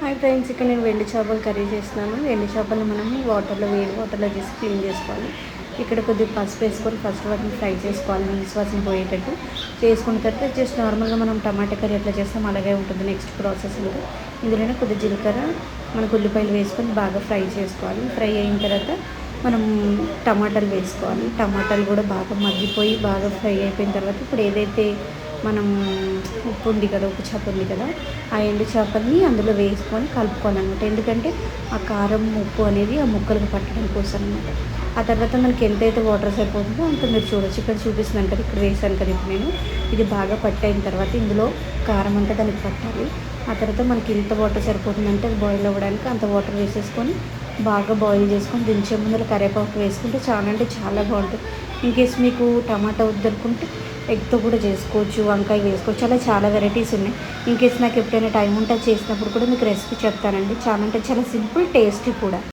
Hi friends, ఇక్కడ నేను వెండి చేపలు కర్రీ చేస్తున్నాను. వెండి చేపలు మనం వేడి వాటర్లో చేసి క్లీన్ చేసుకోవాలి. ఇక్కడ కొద్దిగా పసుపు వేసుకొని ఫస్ట్ వాటిని ఫ్రై చేసుకోవాలి, నీసు వాసన పోయేటట్టు చేసుకున్న తర్వాత జస్ట్ నార్మల్గా మనం టమాటా కర్రీ ఎట్లా చేస్తాం అలాగే ఉంటుంది. నెక్స్ట్ ప్రాసెస్ ఇంకా ఇందులోనే కొద్దిగా జీలకర్ర, మనకు ఉల్లిపాయలు వేసుకొని బాగా ఫ్రై చేసుకోవాలి. ఫ్రై అయిన తర్వాత మనం టమాటాలు వేసుకోవాలి. టమాటాలు కూడా బాగా మగ్గిపోయి బాగా ఫ్రై అయిపోయిన తర్వాత ఇప్పుడు ఏదైతే మనం ఉప్పు ఉంది కదా, ఉప్పు చేప ఉంది కదా, ఆ ఎండు చేపల్ని అందులో వేసుకొని కలుపుకోవాలన్నమాట. ఎందుకంటే ఆ కారం ఉప్పు అనేది ఆ ముక్కలకు పట్టడం కోసం అనమాట. ఆ తర్వాత మనకి ఎంతైతే వాటర్ సరిపోతుందో అంత మీరు చూడొచ్చు. ఇక్కడ చూపిస్తున్నాను కదా, ఇక్కడ వేసాను కదా ఇప్పుడు నేను. ఇది బాగా పట్టయిన తర్వాత ఇందులో కారం అంతా దానికి పట్టాలి. ఆ తర్వాత మనకి ఎంత వాటర్ సరిపోతుందంటే అది బాయిల్ అవ్వడానికి అంత వాటర్ వేసేసుకొని బాగా బాయిల్ చేసుకొని దించే ముందర కరివేపాకు వేసుకుంటే చాలా అంటే చాలా బాగుంటుంది. ఇన్కేస్ మీకు టమాటా వద్దనుకుంటే ఎగ్తో కూడా చేసుకోవచ్చు, వంకాయ వేసుకోవచ్చు, అలా చాలా వెరైటీస్ ఉన్నాయి. ఇన్కేస్ నాకు ఎప్పుడైనా టైం ఉంటే చేసినప్పుడు కూడా మీకు రెసిపీ చెప్తానండి. చాలా అంటే చాలా సింపుల్, టేస్టీ కూడా.